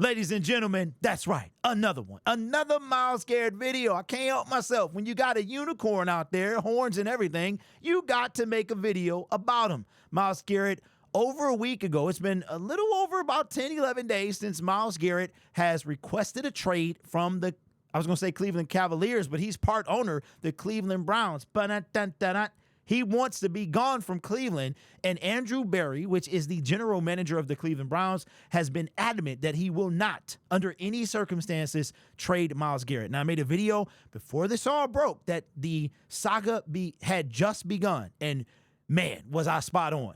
Ladies and gentlemen, that's right. Another one. Another Myles Garrett video. I can't help myself. When you got a unicorn out there, horns and everything, you got to make a video about him. Myles Garrett, over a week ago, it's been a little over about 10, 11 days since Myles Garrett has requested a trade from the, I was going to say Cleveland Cavaliers, but he's part owner, the Cleveland Browns. He wants to be gone from Cleveland, and Andrew Berry, which is the general manager of the Cleveland Browns, has been adamant that he will not, under any circumstances, trade Myles Garrett. Now, I made a video before this all broke that the saga had just begun, and man, was I spot on.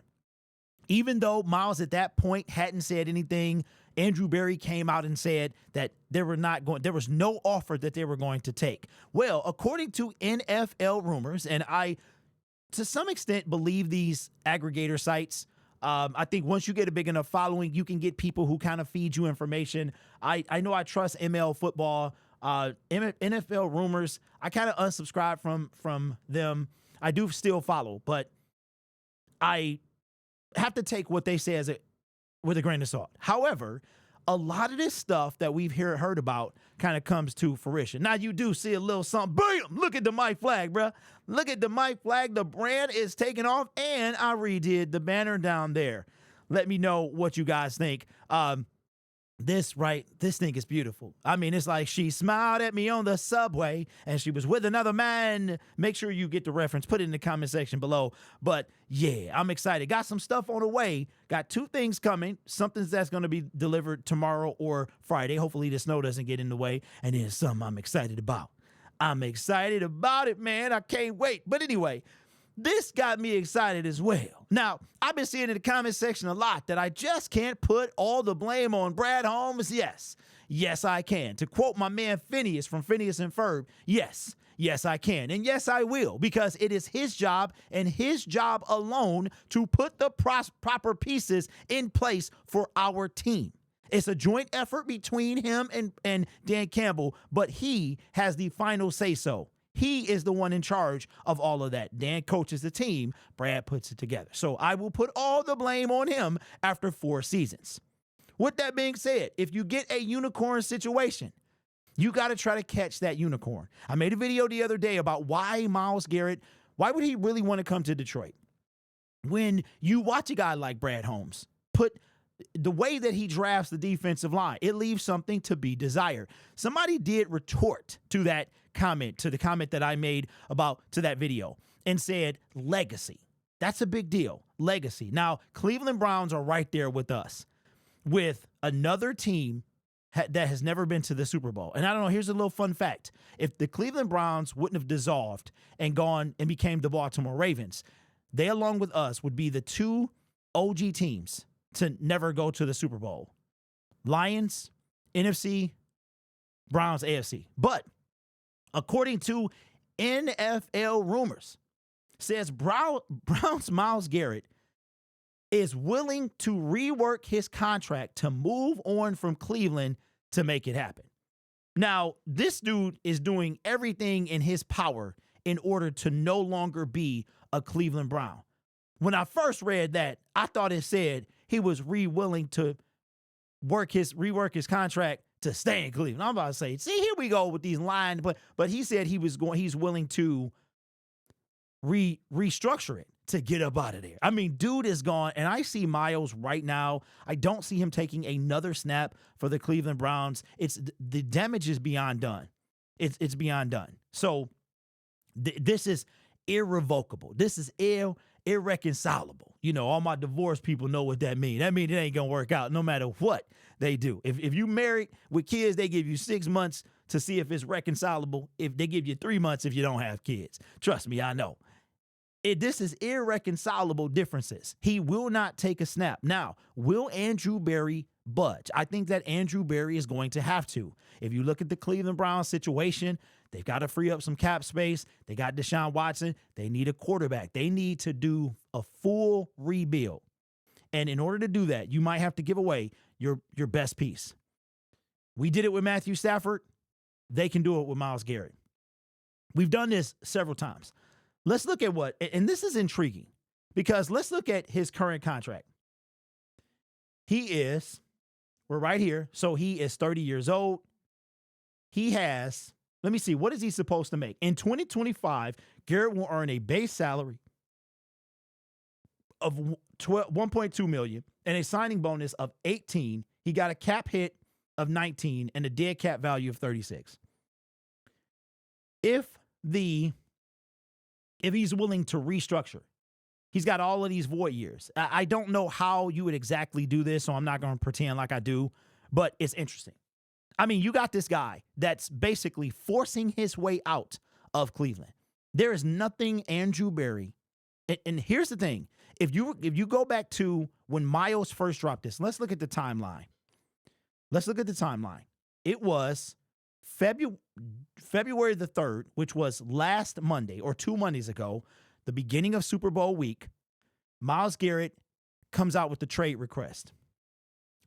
Even though Myles at that point hadn't said anything, Andrew Berry came out and said that there was no offer that they were going to take. Well, according to NFL rumors, and I to some extent believe these aggregator sites. I think once you get a big enough following, you can get people who kind of feed you information. I know I trust ML football, NFL rumors. I kind of unsubscribe from them. I do still follow, but I have to take what they say with a grain of salt. However, a lot of this stuff that we've heard about kind of comes to fruition. Now, you do see a little something. Bam! Look at the mic flag, bruh. Look at the mic flag. The brand is taking off, and I redid the banner down there. Let me know what you guys think. This thing is beautiful. I mean, it's like she smiled at me on the subway and she was with another man. Make sure you get the reference. Put it in the comment section below. But yeah, I'm excited. Got some stuff on the way. Got two things coming. Something that's going to be delivered tomorrow or Friday. Hopefully the snow doesn't get in the way. And then something I'm excited about. I'm excited about it, man. I can't wait. But anyway, this got me excited as well. Now, I've been seeing in the comment section a lot that I just can't put all the blame on Brad Holmes. Yes, I can. To quote my man Phineas from Phineas and Ferb, yes, I can. And yes, I will, because it is his job and his job alone to put the proper pieces in place for our team. It's a joint effort between him and Dan Campbell, but he has the final say-so. He is the one in charge of all of that. Dan coaches the team. Brad puts it together. So I will put all the blame on him after 4 seasons. With that being said, if you get a unicorn situation, you got to try to catch that unicorn. I made a video the other day about why Myles Garrett, why would he really want to come to Detroit? When you watch a guy like Brad Holmes, put the way that he drafts the defensive line, it leaves something to be desired. Somebody did retort to that comment, to the comment that I made to that video, and said legacy. That's a big deal. Legacy. Now, Cleveland Browns are right there with us, with another team that has never been to the Super Bowl. And I don't know, here's a little fun fact. If the Cleveland Browns wouldn't have dissolved and gone and became the Baltimore Ravens, they, along with us, would be the 2 OG teams to never go to the Super Bowl. Lions, NFC, Browns, AFC. But according to NFL rumors, says Browns Myles Garrett is willing to rework his contract to move on from Cleveland to make it happen. Now, this dude is doing everything in his power in order to no longer be a Cleveland Brown. When I first read that, I thought it said he was willing to rework his contract to stay in Cleveland. I'm about to say, see, here we go with these lines, but he said he's willing to restructure it to get up out of there. I mean, dude is gone, and I see Myles right now. I don't see him taking another snap for the Cleveland Browns. The damage is beyond done. It's beyond done. So this is irrevocable. This is irreconcilable. You know, all my divorce people know what that means. That means it ain't gonna work out no matter what they do. If you married with kids, they give you 6 months to see if it's reconcilable. If they give you 3 months if you don't have kids. Trust me, I know. This is irreconcilable differences. He will not take a snap. Now, will Andrew Berry budge? I think that Andrew Berry is going to have to. If you look at the Cleveland Browns situation, they've got to free up some cap space. They got Deshaun Watson. They need a quarterback. They need to do a full rebuild. And in order to do that, you might have to give away your best piece. We did it with Matthew Stafford. They can do it with Myles Garrett. We've done this several times. Let's look at and this is intriguing, because let's look at his current contract. He is We're right here. So he is 30 years old. He has, let me see, what is he supposed to make? In 2025, Garrett will earn a base salary of 1.2 million and a signing bonus of 18. He got a cap hit of 19 and a dead cap value of 36. If he's willing to restructure, he's got all of these void years. I don't know how you would exactly do this, so I'm not going to pretend like I do, but it's interesting. I mean, you got this guy that's basically forcing his way out of Cleveland. There is nothing Andrew Berry, and here's the thing. If you go back to when Myles first dropped this, let's look at the timeline. It was February the 3rd, which was last Monday or 2 Mondays ago, the beginning of Super Bowl week. Myles Garrett comes out with the trade request.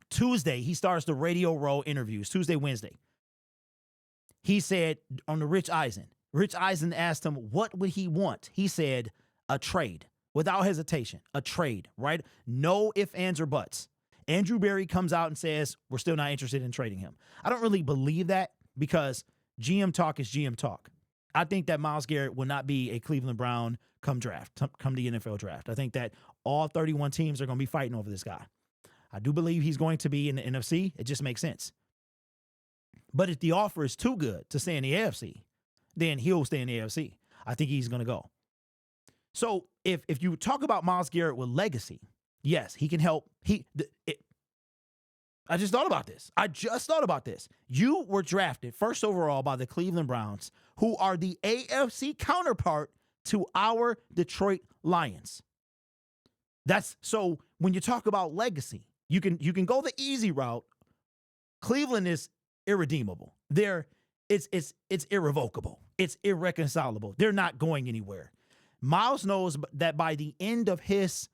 Tuesday, he starts the Radio Row interviews, Tuesday, Wednesday. He said on the Rich Eisen. Rich Eisen asked him, what would he want? He said, a trade. Without hesitation, a trade, right? No ifs, ands, or buts. Andrew Berry comes out and says, we're still not interested in trading him. I don't really believe that because GM talk is GM talk. I think that Myles Garrett will not be a Cleveland Brown come the NFL draft. I think that all 31 teams are going to be fighting over this guy. I do believe he's going to be in the NFC. It just makes sense. But if the offer is too good to stay in the AFC, then he'll stay in the AFC. I think he's going to go. So if you talk about Myles Garrett with legacy, yes, he can help. I just thought about this. You were drafted first overall by the Cleveland Browns, who are the AFC counterpart to our Detroit Lions. That's so when you talk about legacy, you can go the easy route. Cleveland is irredeemable. It's irrevocable. It's irreconcilable. They're not going anywhere. Myles knows that by the end of he's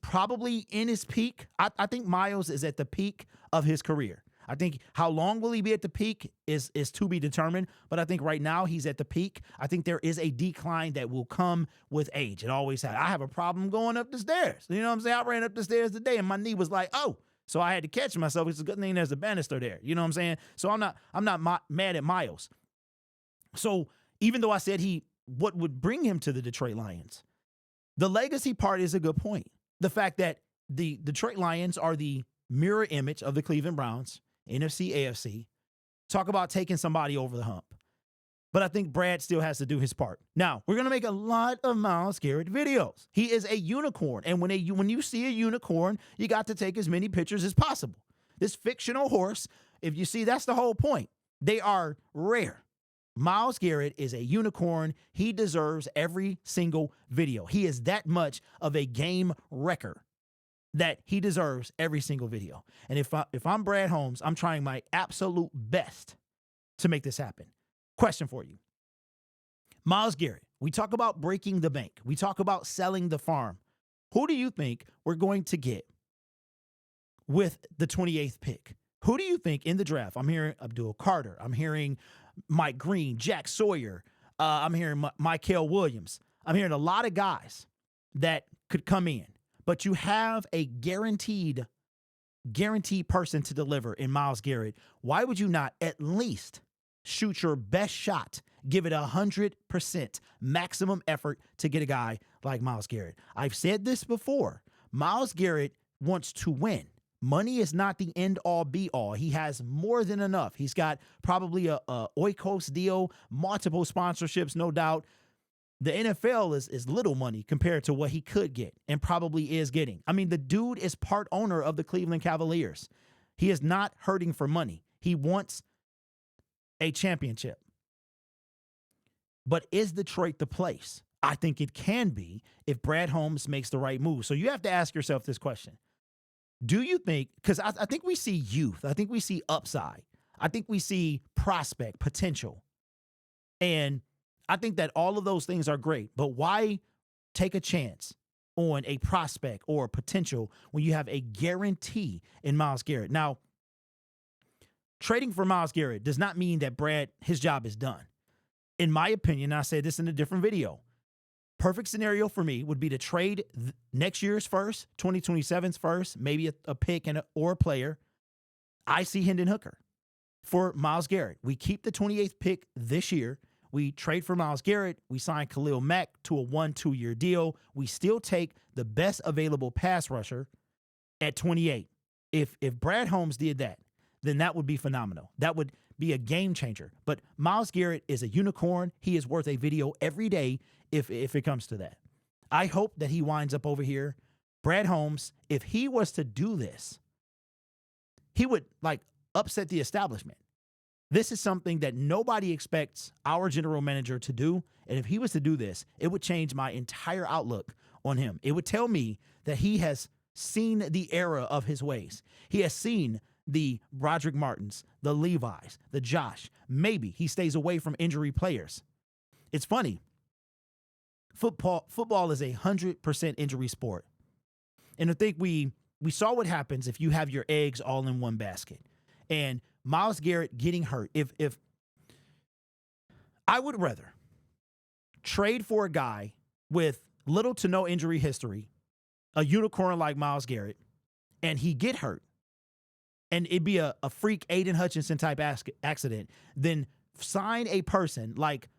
probably in his peak. I think Myles is at the peak of his career. I think how long will he be at the peak is to be determined. But I think right now he's at the peak. I think there is a decline that will come with age. It always has. I have a problem going up the stairs. You know what I'm saying? I ran up the stairs today and my knee was like, oh. So I had to catch myself. It's a good thing there's a banister there. You know what I'm saying? So I'm not mad at Myles. So even though I said what would bring him to the Detroit Lions, the legacy part is a good point. The fact that the Detroit Lions are the mirror image of the Cleveland Browns, NFC, AFC. Talk about taking somebody over the hump. But I think Brad still has to do his part. Now, we're going to make a lot of Myles Garrett videos. He is a unicorn. And when you see a unicorn, you got to take as many pictures as possible. This fictional horse, if you see, that's the whole point. They are rare. Myles Garrett is a unicorn. He deserves every single video. He is that much of a game wrecker that he deserves every single video. And if I'm Brad Holmes, I'm trying my absolute best to make this happen. Question for you. Myles Garrett, we talk about breaking the bank. We talk about selling the farm. Who do you think we're going to get with the 28th pick? Who do you think in the draft? I'm hearing Abdul Carter. I'm hearing Mike Green, Jack Sawyer. I'm hearing Mykel Williams. I'm hearing a lot of guys that could come in. But you have a guaranteed person to deliver in Myles Garrett. Why would you not at least shoot your best shot? Give it 100% maximum effort to get a guy like Myles Garrett. I've said this before. Myles Garrett wants to win. Money is not the end-all, be-all. He has more than enough. He's got probably a Oikos deal, multiple sponsorships, no doubt. The NFL is little money compared to what he could get and probably is getting. I mean, the dude is part owner of the Cleveland Cavaliers. He is not hurting for money. He wants a championship. But is Detroit the place? I think it can be if Brad Holmes makes the right move. So you have to ask yourself this question. Do you think, because I think we see youth. I think we see upside. I think we see prospect, potential. And I think that all of those things are great, but why take a chance on a prospect or potential when you have a guarantee in Myles Garrett? Now, trading for Myles Garrett does not mean that his job is done. In my opinion, and I said this in a different video, perfect scenario for me would be to trade next year's first, 2027's first, maybe a pick or a player, I see Hendon Hooker for Myles Garrett. We keep the 28th pick this year. We trade for Myles Garrett. We sign Khalil Mack to a 1-2-year deal. We still take the best available pass rusher at 28. If Brad Holmes did that, then that would be phenomenal. That would be a game changer. But Myles Garrett is a unicorn. He is worth a video every day if it comes to that. I hope that he winds up over here. Brad Holmes, if he was to do this, he would upset the establishment. This is something that nobody expects our general manager to do. And if he was to do this, it would change my entire outlook on him. It would tell me that he has seen the error of his ways. He has seen the Broderick Martins, the Levis, the Josh. Maybe he stays away from injury players. It's funny. Football is a 100% injury sport. And I think we saw what happens if you have your eggs all in one basket. And Myles Garrett getting hurt. If I would rather trade for a guy with little to no injury history, a unicorn like Myles Garrett, and he get hurt, and it'd be a freak Aiden Hutchinson type accident, then sign a person like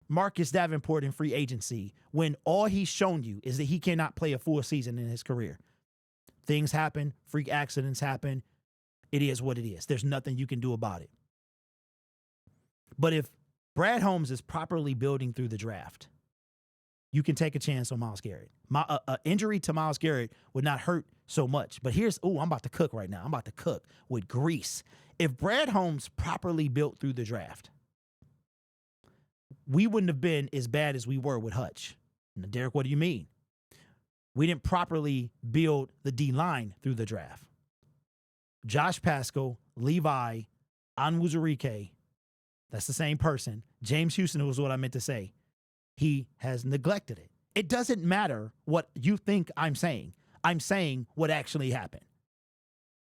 Marcus Davenport in free agency when all he's shown you is that he cannot play a full season in his career. Things happen, freak accidents happen. It is what it is. There's nothing you can do about it. But if Brad Holmes is properly building through the draft, you can take a chance on Myles Garrett. Injury to Myles Garrett would not hurt so much. But I'm about to cook right now. I'm about to cook with grease. If Brad Holmes properly built through the draft, we wouldn't have been as bad as we were with Hutch. Now, Derek, what do you mean? We didn't properly build the D-line through the draft. Josh Pascal, Levi, Onwuzurike, that's the same person. James Houston was what I meant to say. He has neglected it. It doesn't matter what you think I'm saying. I'm saying what actually happened.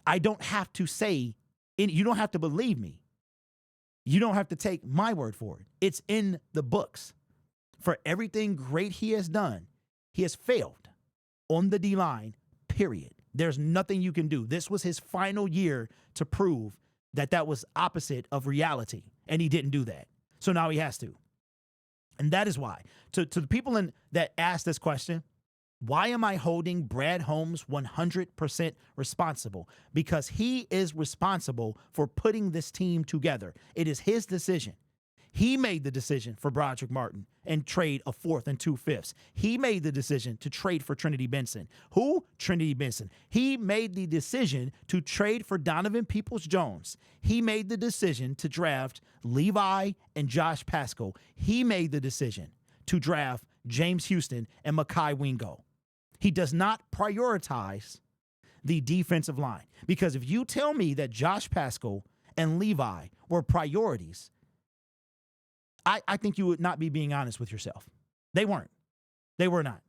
I don't have to say, you don't have to believe me. You don't have to take my word for it. It's in the books. For everything great he has done, he has failed on the D-line, period. There's nothing you can do. This was his final year to prove that that was opposite of reality, and he didn't do that. So now he has to. And that is why. To the people that asked this question, why am I holding Brad Holmes 100% responsible? Because he is responsible for putting this team together. It is his decision. He made the decision for Broderick Martin and trade a 4th and 2/5. He made the decision to trade for Trinity Benson. Who? Trinity Benson. He made the decision to trade for Donovan Peoples-Jones. He made the decision to draft Levi and Josh Pascal. He made the decision to draft James Houston and Mekhi Wingo. He does not prioritize the defensive line. Because if you tell me that Josh Pascal and Levi were priorities, I think you would not be being honest with yourself. They weren't. They were not.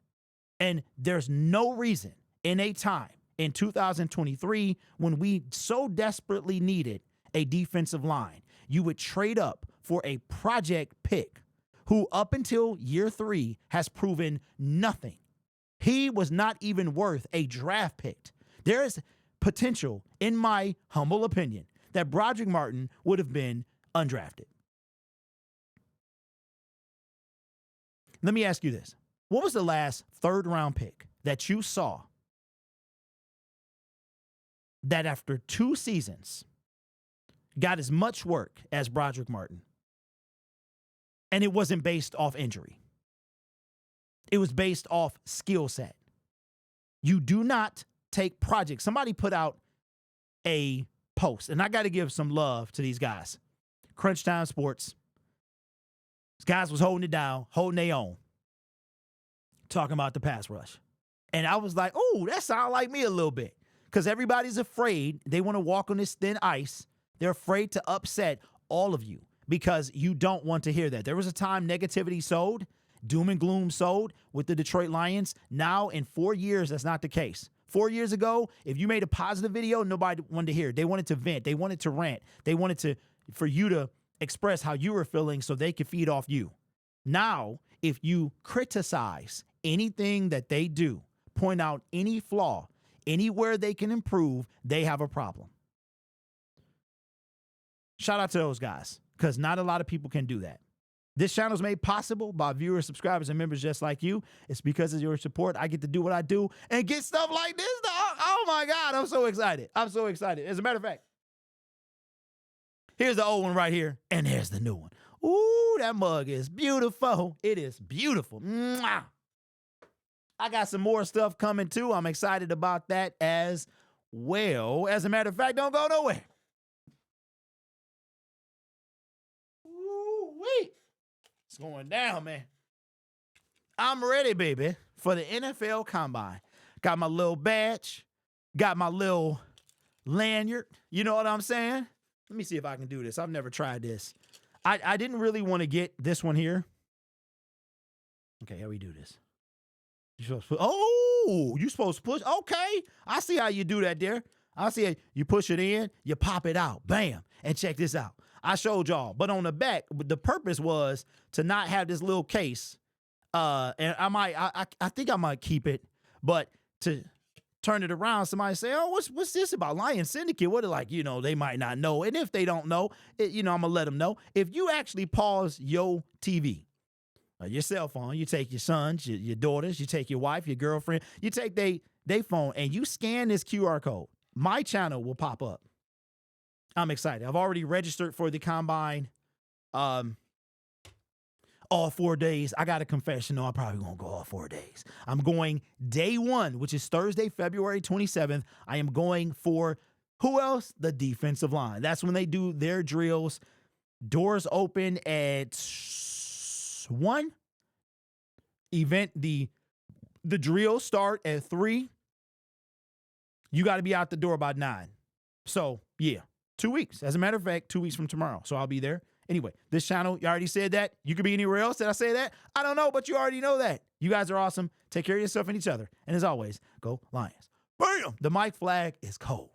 And there's no reason in a time in 2023 when we so desperately needed a defensive line, you would trade up for a project pick who up until year 3 has proven nothing. He was not even worth a draft pick. There is potential, in my humble opinion, that Broderick Martin would have been undrafted. Let me ask you this. What was the last 3rd-round pick that you saw that after 2 seasons got as much work as Broderick Martin? And it wasn't based off injury. It was based off skill set. You do not take projects. Somebody put out a post, and I got to give some love to these guys. Crunch Time Sports. These guys was holding it down, holding their own, talking about the pass rush. And I was like, oh, that sounds like me a little bit. Because everybody's afraid. They want to walk on this thin ice. They're afraid to upset all of you because you don't want to hear that. There was a time negativity sold, doom and gloom sold with the Detroit Lions. Now, in 4 years, that's not the case. 4 years ago, if you made a positive video, nobody wanted to hear it. They wanted to vent. They wanted to rant. They wanted for you to express how you were feeling so they could feed off you. Now, if you criticize anything that they do, point out any flaw, anywhere they can improve, they have a problem. Shout out to those guys, because not a lot of people can do that. This channel is made possible by viewers, subscribers, and members just like you. It's because of your support I get to do what I do and get stuff like this. Oh my God, I'm so excited. I'm so excited. As a matter of fact, here's the old one right here, and there's the new one. Ooh, that mug is beautiful. It is beautiful. Mwah. I got some more stuff coming too. I'm excited about that as well. As a matter of fact, don't go nowhere. Ooh-wee. It's going down, man. I'm ready, baby, for the NFL Combine. Got my little badge. Got my little lanyard. You know what I'm saying? Let me see if I can do this. I've never tried this. I didn't really want to get this one here. Okay, how we do this? You're supposed to you're supposed to push. Okay, I see how you do that there. I see how you push it in, you pop it out. Bam. And check this out. I showed y'all, but on the back, the purpose was to not have this little case. And I think I might keep it, but to turn it around, somebody say, oh, what's this about Lions Syndicate? What, like, you know, they might not know. And if they don't know, I'm going to let them know. If you actually pause your TV, your cell phone, you take your sons, your daughters, you take your wife, your girlfriend, you take they phone, and you scan this QR code, my channel will pop up. I'm excited. I've already registered for the Combine all 4 days. I got a confession. No, I'm probably going to go all 4 days. I'm going day one, which is Thursday, February 27th. I am going for, who else? The defensive line. That's when they do their drills. Doors open at 1. Event, the drills start at 3. You got to be out the door by 9. So, yeah. 2 weeks. As a matter of fact, 2 weeks from tomorrow. So I'll be there. Anyway, this channel, you already said that. You could be anywhere else. Did I say that? I don't know, but you already know that. You guys are awesome. Take care of yourself and each other. And as always, go Lions. Bam! The mic flag is cold.